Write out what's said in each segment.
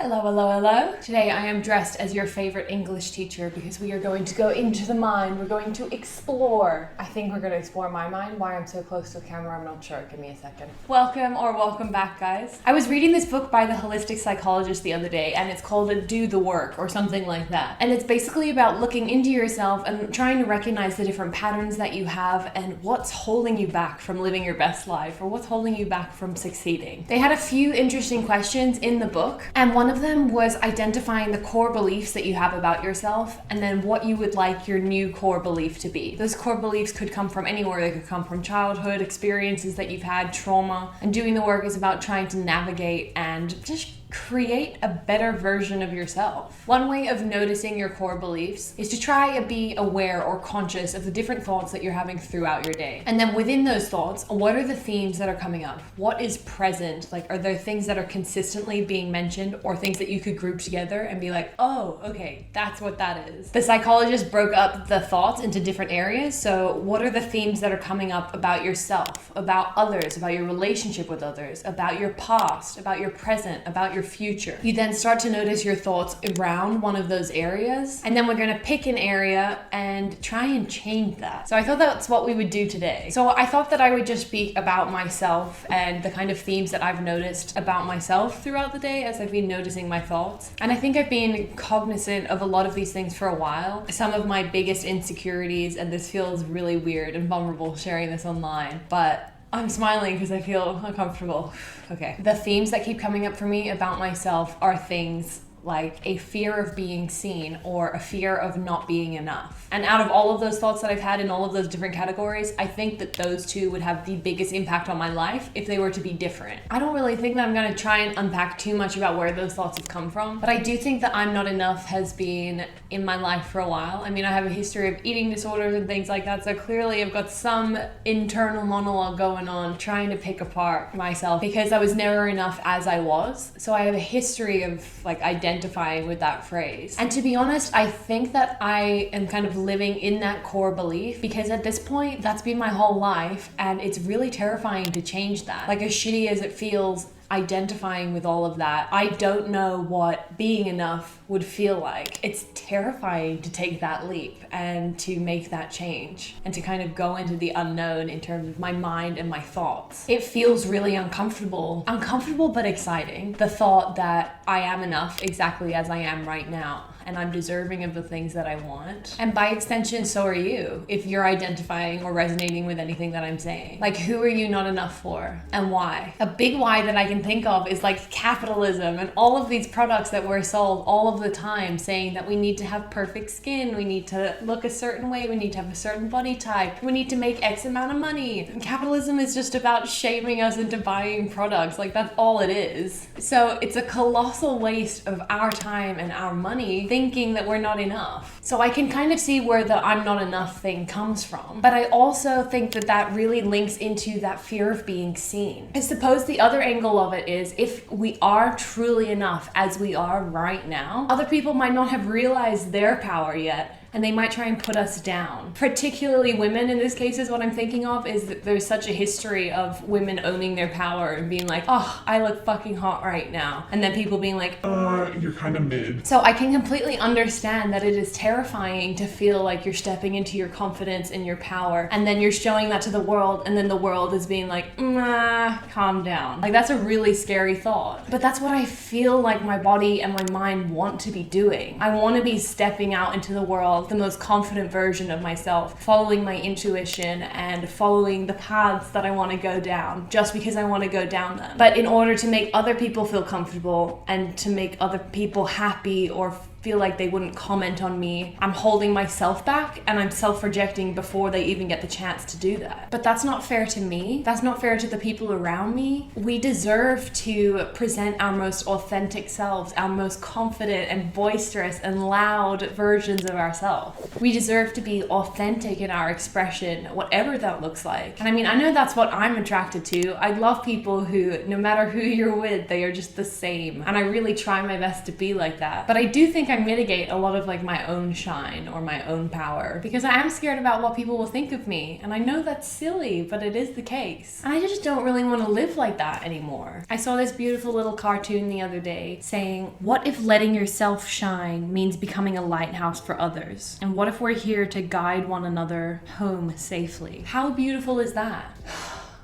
Hello, hello, hello. Today I am dressed as your favorite English teacher because we are going to go into the mind. We're going to explore. I think we're going to explore my mind. Why I'm so close to the camera, I'm not sure. Give me a second. Welcome back, guys. I was reading this book by the holistic psychologist the other day, and it's called Do the Work or something like that. And it's basically about looking into yourself and trying to recognize the different patterns that you have and what's holding you back from living your best life or what's holding you back from succeeding. They had a few interesting questions in the book, and one of them was identifying the core beliefs that you have about yourself and then what you would like your new core belief to be. Those core beliefs could come from anywhere. They could come from childhood experiences that you've had, trauma, and doing the work is about trying to navigate and just create a better version of yourself. One way of noticing your core beliefs is to try and be aware or conscious of the different thoughts that you're having throughout your day. And then within those thoughts, what are the themes that are coming up? What is present? Like, are there things that are consistently being mentioned or things that you could group together and be like, oh, okay, that's what that is. The psychologist broke up the thoughts into different areas. So what are the themes that are coming up about yourself, about others, about your relationship with others, about your past, about your present, about your future? You then start to notice your thoughts around one of those areas, and then we're going to pick an area and try and change that. So I thought that's what we would do today. So I thought that I would just speak about myself and the kind of themes that I've noticed about myself throughout the day as I've been noticing my thoughts. And I think I've been cognizant of a lot of these things for a while. Some of my biggest insecurities, and this feels really weird and vulnerable sharing this online, but I'm smiling because I feel uncomfortable. Okay. The themes that keep coming up for me about myself are things like a fear of being seen or a fear of not being enough. And out of all of those thoughts that I've had in all of those different categories, I think that those two would have the biggest impact on my life if they were to be different. I don't really think that I'm going to try and unpack too much about where those thoughts have come from, but I do think that I'm not enough has been in my life for a while. I mean, I have a history of eating disorders and things like that, so clearly I've got some internal monologue going on trying to pick apart myself because I was never enough as I was. So I have a history of like identifying with that phrase. And to be honest, I think that I am kind of living in that core belief because at this point, that's been my whole life, and it's really terrifying to change that. Like, as shitty as it feels, identifying with all of that, I don't know what being enough would feel like. It's terrifying to take that leap and to make that change and to kind of go into the unknown in terms of my mind and my thoughts. It feels really uncomfortable but exciting. The thought that I am enough exactly as I am right now, and I'm deserving of the things that I want. And by extension, so are you, if you're identifying or resonating with anything that I'm saying. Like, who are you not enough for and why? A big why that I can think of is like capitalism and all of these products that we're sold all of the time saying that we need to have perfect skin, we need to look a certain way, we need to have a certain body type, we need to make X amount of money. And capitalism is just about shaming us into buying products. Like, that's all it is. So it's a colossal waste of our time and our money thinking that we're not enough. So I can kind of see where the I'm not enough thing comes from. But I also think that that really links into that fear of being seen. I suppose the other angle of it is if we are truly enough as we are right now, other people might not have realized their power yet, and they might try and put us down. Particularly women in this case is what I'm thinking of, is that there's such a history of women owning their power and being like, oh, I look fucking hot right now. And then people being like, you're kind of mid. So I can completely understand that it is terrifying to feel like you're stepping into your confidence and your power, and then you're showing that to the world, and then the world is being like, calm down. Like, that's a really scary thought. But that's what I feel like my body and my mind want to be doing. I want to be stepping out into the world the most confident version of myself, following my intuition and following the paths that I want to go down just because I want to go down them. But in order to make other people feel comfortable and to make other people happy or feel like they wouldn't comment on me, I'm holding myself back and I'm self-rejecting before they even get the chance to do that. But that's not fair to me. That's not fair to the people around me. We deserve to present our most authentic selves, our most confident and boisterous and loud versions of ourselves. We deserve to be authentic in our expression, whatever that looks like. And I mean, I know that's what I'm attracted to. I love people who, no matter who you're with, they are just the same. And I really try my best to be like that. But I do think think I mitigate a lot of like my own shine or my own power because I am scared about what people will think of me. And I know that's silly, but it is the case. And I just don't really want to live like that anymore. I saw this beautiful little cartoon the other day saying, what if letting yourself shine means becoming a lighthouse for others? And what if we're here to guide one another home safely? How beautiful is that?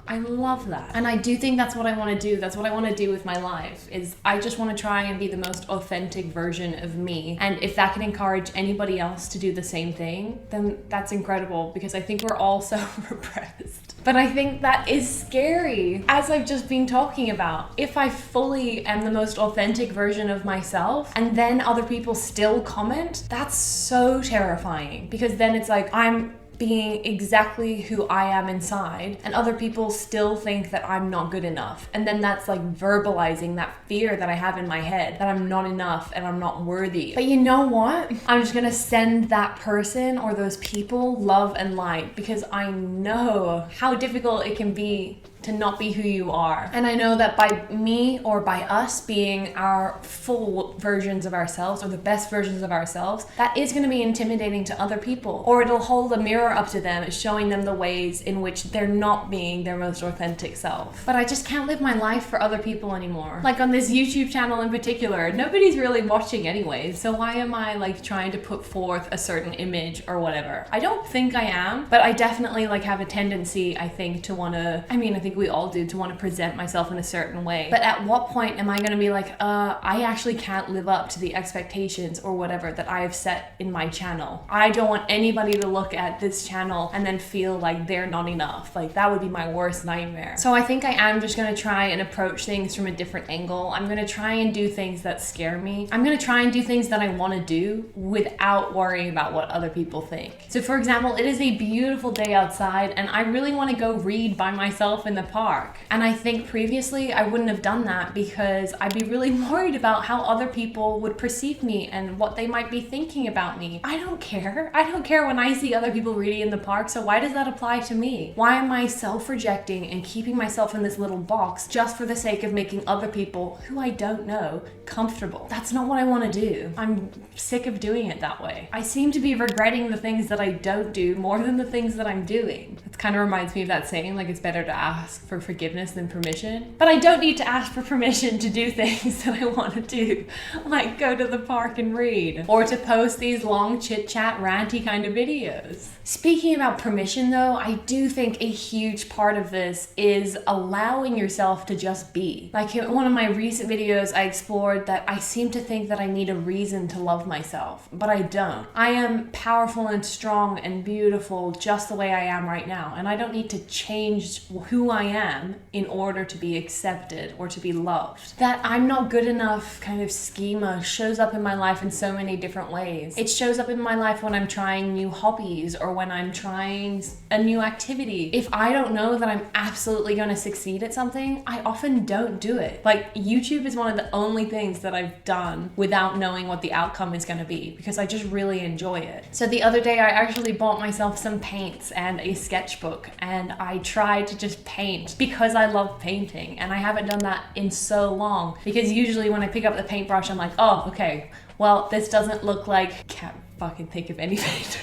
I love that. And I do think that's what I want to do. That's what I want to do with my life, is I just want to try and be the most authentic version of me. And if that can encourage anybody else to do the same thing, then that's incredible, because I think we're all so repressed. But I think that is scary, as I've just been talking about. If I fully am the most authentic version of myself and then other people still comment, that's so terrifying, because then it's like I'm being exactly who I am inside and other people still think that I'm not good enough. And then that's like verbalizing that fear that I have in my head that I'm not enough and I'm not worthy. But you know what? I'm just gonna send that person or those people love and light, because I know how difficult it can be to not be who you are. And I know that by me or by us being our full versions of ourselves, or the best versions of ourselves, that is gonna be intimidating to other people. Or it'll hold a mirror up to them, showing them the ways in which they're not being their most authentic self. But I just can't live my life for other people anymore. Like on this YouTube channel in particular, nobody's really watching anyways, so why am I like trying to put forth a certain image or whatever? I don't think I am, but I definitely like have a tendency, I think, to wanna, I think we all do, to want to present myself in a certain way. But at what point am I going to be like, I actually can't live up to the expectations or whatever that I have set in my channel. I don't want anybody to look at this channel and then feel like they're not enough. Like that would be my worst nightmare. So I think I am just going to try and approach things from a different angle. I'm going to try and do things that scare me. I'm going to try and do things that I want to do without worrying about what other people think. So for example, it is a beautiful day outside and I really want to go read by myself in the park. And I think previously I wouldn't have done that because I'd be really worried about how other people would perceive me and what they might be thinking about me. I don't care. I don't care when I see other people reading in the park, so why does that apply to me? Why am I self-rejecting and keeping myself in this little box just for the sake of making other people, who I don't know, comfortable? That's not what I want to do. I'm sick of doing it that way. I seem to be regretting the things that I don't do more than the things that I'm doing. It kind of reminds me of that saying, like it's better to ask for forgiveness than permission. But I don't need to ask for permission to do things that I want to do, like go to the park and read, or to post these long chit-chat ranty kind of videos. Speaking about permission though, I do think a huge part of this is allowing yourself to just be. Like in one of my recent videos, I explored that I seem to think that I need a reason to love myself, but I don't. I am powerful and strong and beautiful just the way I am right now, and I don't need to change who I am in order to be accepted or to be loved. That I'm not good enough kind of schema shows up in my life in so many different ways. It shows up in my life when I'm trying new hobbies or when I'm trying a new activity. If I don't know that I'm absolutely going to succeed at something, I often don't do it. Like YouTube is one of the only things that I've done without knowing what the outcome is going to be, because I just really enjoy it. So the other day I actually bought myself some paints and a sketchbook, and I tried to just paint because I love painting, and I haven't done that in so long, because usually when I pick up the paintbrush I'm like, oh okay, well this doesn't look like, can't fucking think of any painter.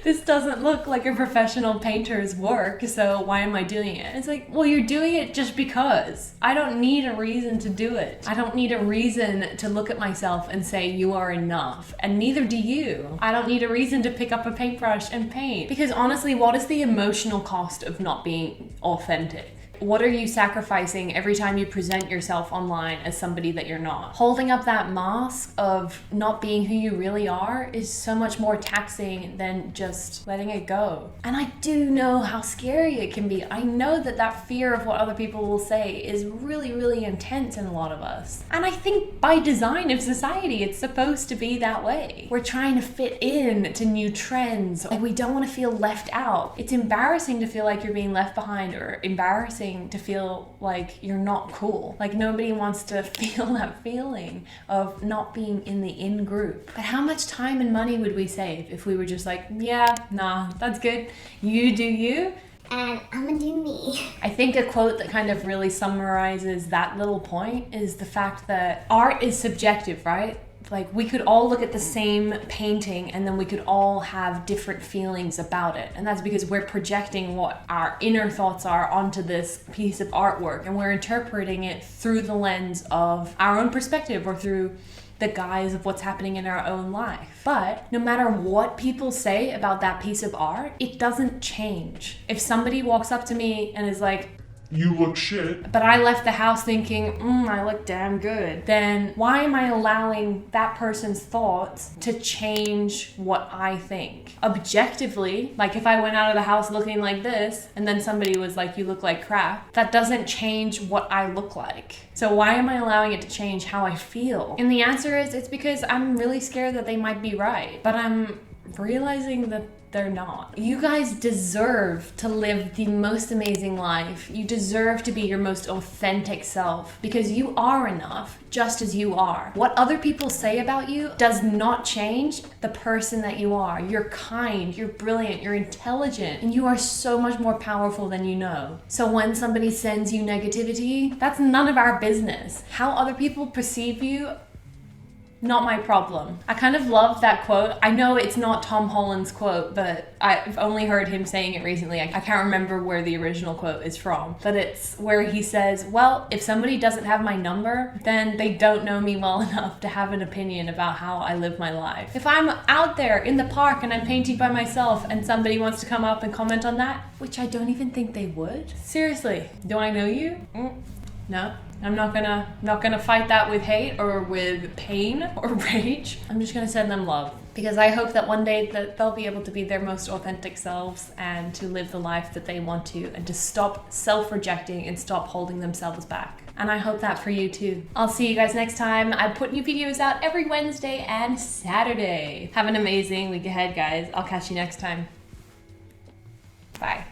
This doesn't look like a professional painter's work, so why am I doing it? It's like, well, you're doing it just because. I don't need a reason to do it. I don't need a reason to look at myself and say you are enough, and neither do you. I don't need a reason to pick up a paintbrush and paint, because honestly, what is the emotional cost of not being authentic? What are you sacrificing every time you present yourself online as somebody that you're not? Holding up that mask of not being who you really are is so much more taxing than just letting it go. And I do know how scary it can be. I know that that fear of what other people will say is really, really intense in a lot of us. And I think by design of society, it's supposed to be that way. We're trying to fit in to new trends. Like, we don't want to feel left out. It's embarrassing to feel like you're being left behind, or embarrassing to feel like you're not cool. Like, nobody wants to feel that feeling of not being in the in group. But how much time and money would we save if we were just like, yeah, nah, that's good. You do you. And I'm gonna do me. I think a quote that kind of really summarizes that little point is the fact that art is subjective, right? Like, we could all look at the same painting and then we could all have different feelings about it. And that's because we're projecting what our inner thoughts are onto this piece of artwork, and we're interpreting it through the lens of our own perspective or through the guise of what's happening in our own life. But no matter what people say about that piece of art, it doesn't change. If somebody walks up to me and is like, "You look shit," but I left the house thinking, I look damn good, then why am I allowing that person's thoughts to change what I think? Objectively, like if I went out of the house looking like this and then somebody was like, "You look like crap," that doesn't change what I look like. So why am I allowing it to change how I feel? And the answer is, it's because I'm really scared that they might be right. But I'm realizing that they're not. You guys deserve to live the most amazing life. You deserve to be your most authentic self, because you are enough just as you are. What other people say about you does not change the person that you are. You're kind, you're brilliant, you're intelligent, and you are so much more powerful than you know. So when somebody sends you negativity, that's none of our business. How other people perceive you, not my problem. I kind of love that quote. I know it's not Tom Holland's quote, but I've only heard him saying it recently. I can't remember where the original quote is from, but it's where he says, well, if somebody doesn't have my number, then they don't know me well enough to have an opinion about how I live my life. If I'm out there in the park and I'm painting by myself and somebody wants to come up and comment on that, which I don't even think they would. Seriously, do I know you? No. I'm not gonna fight that with hate or with pain or rage. I'm just gonna send them love, because I hope that one day that they'll be able to be their most authentic selves and to live the life that they want to, and to stop self-rejecting and stop holding themselves back. And I hope that for you too. I'll see you guys next time. I put new videos out every Wednesday and Saturday. Have an amazing week ahead, guys. I'll catch you next time. Bye.